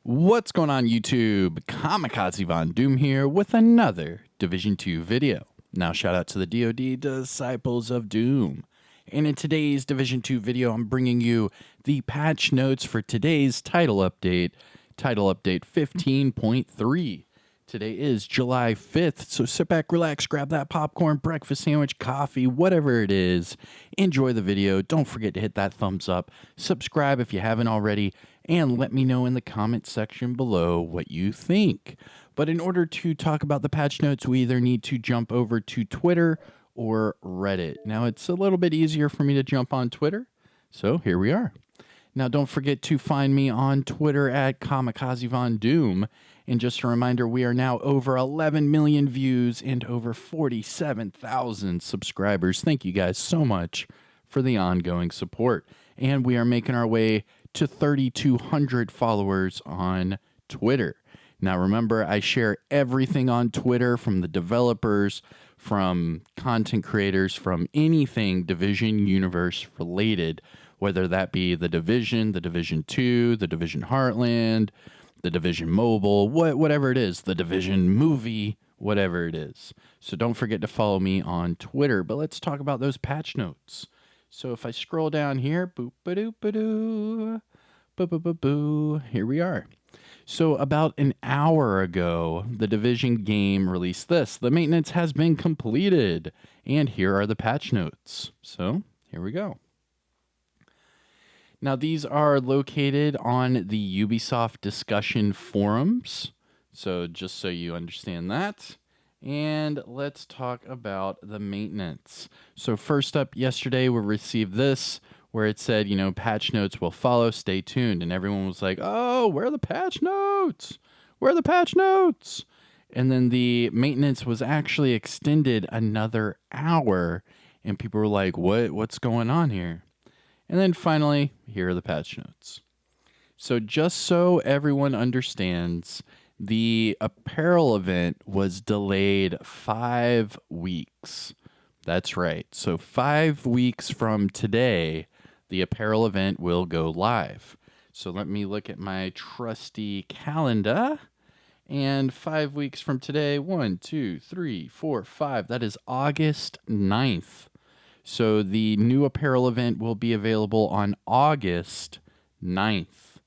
What's going on YouTube? Kamikazevondoom here with another Division 2 video. Now shout out to the DoD Disciples of Doom. And in today's Division 2 video, I'm bringing you the patch notes for today's title update 15.3. Today is July 5th, so sit back, relax, grab that popcorn, breakfast sandwich, coffee, whatever it is. Enjoy the video. Don't forget to hit that thumbs up. Subscribe if you haven't already, and let me know in the comment section below what you think. But in order to talk about the patch notes, we either need to jump over to Twitter or Reddit. Now, it's a little bit easier for me to jump on Twitter, so here we are. Now, don't forget to find me on Twitter at Kamikazevondoom. And just a reminder, we are now over 11 million views and over 47,000 subscribers. Thank you guys so much for the ongoing support. And we are making our way to 3,200 followers on Twitter. Now, remember, I share everything on Twitter, from the developers, from content creators, from anything Division Universe related, whether that be the Division 2, the Division Heartland, the Division Mobile, whatever it is, the Division movie, whatever it is. So don't forget to follow me on Twitter. But let's talk about those patch notes. So if I scroll down here, boop-a-doop-a-doo, boo-boo-boo-boo, here we are. So about an hour ago, the Division game released this. The maintenance has been completed. And here are the patch notes. So here we go. Now, these are located on the Ubisoft discussion forums. So just so you understand that. And let's talk about the maintenance. So first up, yesterday we received this where it said, patch notes will follow, stay tuned. And everyone was like, oh, where are the patch notes? Where are the patch notes? And then the maintenance was actually extended another hour. And people were like, what's going on here? And then finally, here are the patch notes. So just so everyone understands, the Apparel event was delayed 5 weeks. That's right. So 5 weeks from today, the Apparel event will go live. So let me look at my trusty calendar. And 5 weeks from today, 1, 2, 3, 4, 5, that is August 9th. So the new Apparel event will be available on August 9th.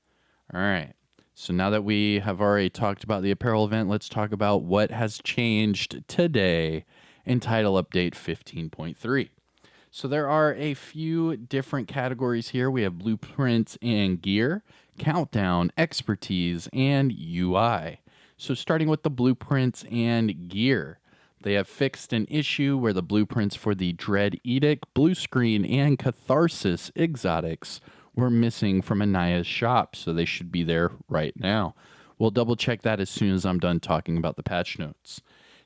All right. So now that we have already talked about the Apparel event, let's talk about what has changed today in Title Update 15.3. So there are a few different categories here. We have blueprints and gear, countdown, expertise, and UI. So starting with the blueprints and gear. They have fixed an issue where the blueprints for the Dread Edict, Blue Screen, and Catharsis exotics were missing from Anaya's shop, so they should be there right now. We'll double check that as soon as I'm done talking about the patch notes.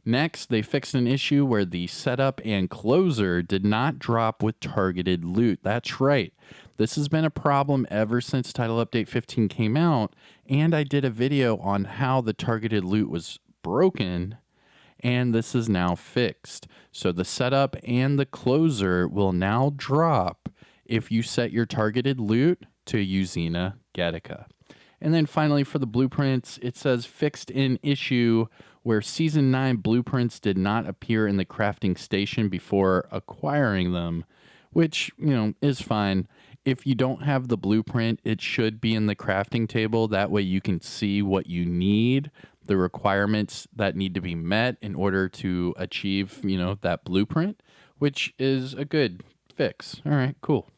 Next, they fixed an issue where the setup and closer did not drop with targeted loot. That's right. This has been a problem ever since Title Update 15 came out, and I did a video on how the targeted loot was broken, and this is now fixed. So the setup and the closer will now drop if you set your targeted loot to Usina Gattaca. And then finally for the blueprints, it says fixed an issue where Season 9 blueprints did not appear in the crafting station before acquiring them, which, is fine. If you don't have the blueprint, it should be in the crafting table. That way you can see what you need, the requirements that need to be met in order to achieve, that blueprint, which is a good fix. All right, cool.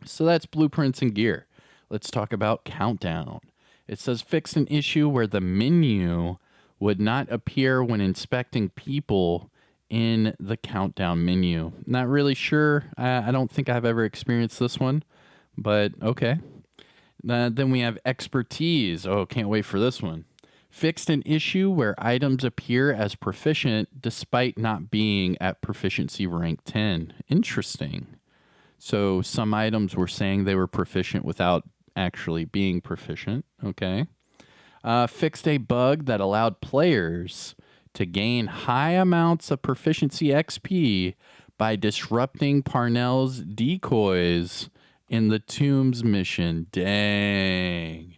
So that's blueprints and gear. Let's talk about countdown. It says fix an issue where the menu would not appear when inspecting people in the countdown menu. Not really sure. I don't think I've ever experienced this one, but okay. Then we have expertise. Oh, can't wait for this one. Fixed an issue where items appear as proficient despite not being at proficiency rank 10. Interesting. So some items were saying they were proficient without actually being proficient. Okay. Fixed a bug that allowed players to gain high amounts of proficiency XP by disrupting Parnell's decoys in the Tombs mission. Dang.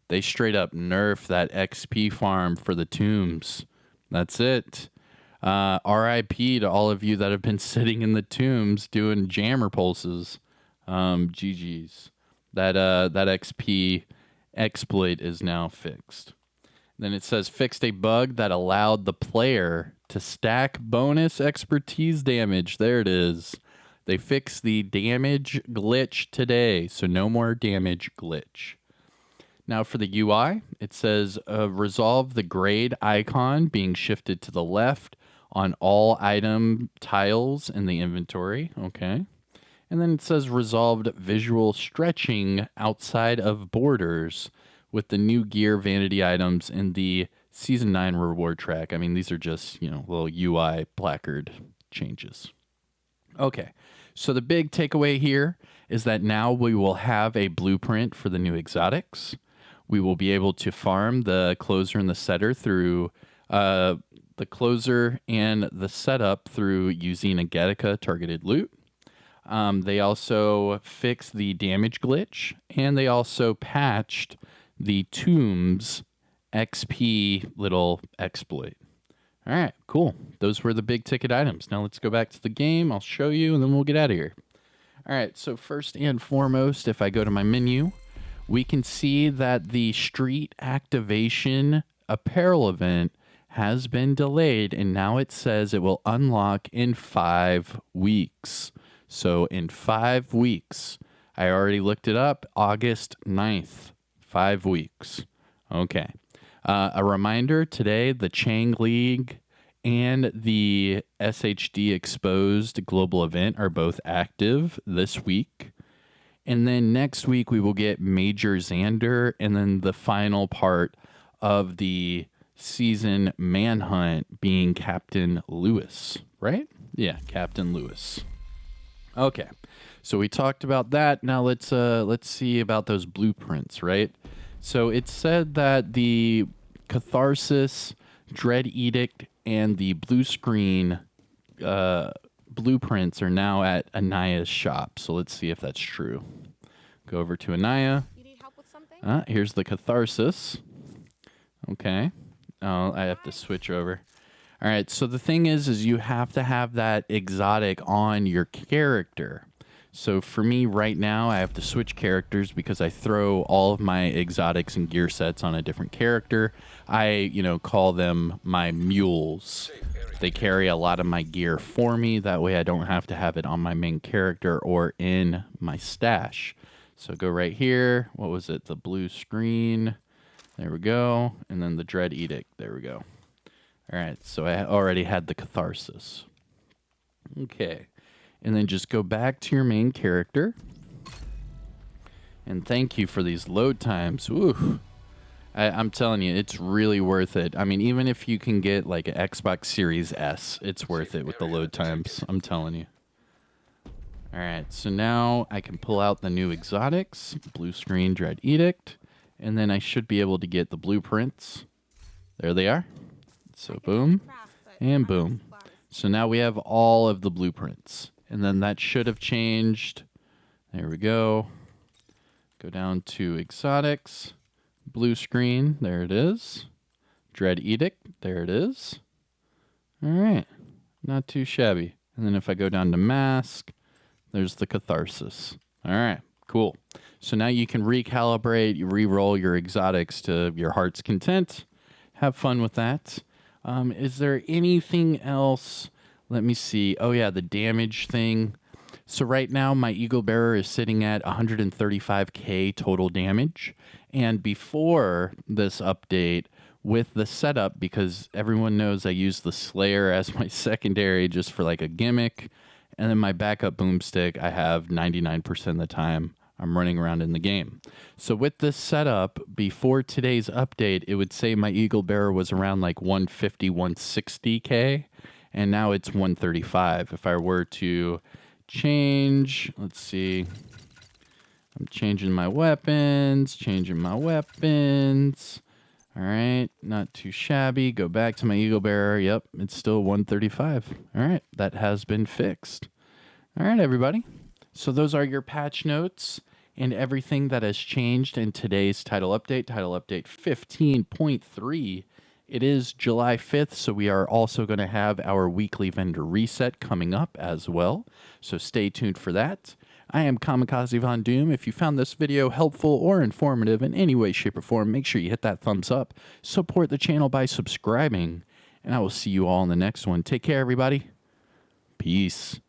They straight up nerf that XP farm for the tombs. That's it. RIP to all of you that have been sitting in the tombs doing jammer pulses. GG's. That XP exploit is now fixed. Then it says fixed a bug that allowed the player to stack bonus expertise damage. There it is. They fixed the damage glitch today, so no more damage glitch. Now for the UI, it says resolve the grade icon being shifted to the left on all item tiles in the inventory. Okay. And then it says resolved visual stretching outside of borders with the new gear vanity items in the Season 9 reward track. I mean, these are just, little UI placard changes. Okay, so the big takeaway here is that now we will have a blueprint for the new exotics. We will be able to farm the closer and the setter through the closer and the setup through using a Getica targeted loot. They also fixed the damage glitch, and they also patched the Tombs XP little exploit. All right, cool. Those were the big ticket items. Now let's go back to the game. I'll show you, and then we'll get out of here. All right, so first and foremost, if I go to my menu, we can see that the street activation apparel event has been delayed, and now it says it will unlock in 5 weeks. So in 5 weeks, I already looked it up, August 9th, 5 weeks. Okay. A reminder, today, the Chang League and the SHD Exposed global event are both active this week. And then next week, we will get Major Xander, and then the final part of the season manhunt being Captain Lewis, right? Yeah, Captain Lewis. Okay, so we talked about that. Now let's see about those blueprints, right? So it said that the Catharsis, Dread Edict, and the blue screen blueprints are now at Anaya's shop. So let's see if that's true. Go over to Anaya. You need help with something? Here's the Catharsis. Okay. Oh, I have to switch over. All right, so the thing is you have to have that exotic on your character. So for me right now, I have to switch characters because I throw all of my exotics and gear sets on a different character. I, call them my mules. They carry a lot of my gear for me. That way I don't have to have it on my main character or in my stash. So go right here. What was it? The blue screen. There we go. And then the Dread Edict. There we go. All right, so I already had the Catharsis. Okay, and then just go back to your main character. And thank you for these load times. Ooh, I'm telling you, it's really worth it. I mean, even if you can get like an Xbox Series S, it's worth it with the load times. I'm telling you. All right, so now I can pull out the new exotics, blue screen, Dread Edict, and then I should be able to get the blueprints. There they are. So boom, and boom. So now we have all of the blueprints. And then that should have changed. There we go. Go down to exotics, blue screen, there it is. Dread Edict, there it is. All right, not too shabby. And then if I go down to mask, there's the Catharsis. All right, cool. So now you can recalibrate, you re-roll your exotics to your heart's content. Have fun with that. Is there anything else? Let me see. Oh, yeah, the damage thing. So right now, my Eagle Bearer is sitting at 135k total damage. And before this update, with the setup, because everyone knows I use the Slayer as my secondary just for like a gimmick, and then my backup boomstick, I have 99% of the time I'm running around in the game. So with this setup, before today's update, it would say my Eagle Bearer was around like 150, 160k, and now it's 135. If I were to change, let's see, I'm changing my weapons. All right, not too shabby. Go back to my Eagle Bearer. Yep, it's still 135. All right, that has been fixed. All right, everybody. So those are your patch notes. and everything that has changed in today's title update 15.3. It is July 5th, so we are also going to have our weekly vendor reset coming up as well, so stay tuned for that. I am Kamikazevondoom. If you found this video helpful or informative in any way, shape, or form, make sure you hit that thumbs up. Support the channel by subscribing, and I will see you all in the next one. Take care, everybody. Peace.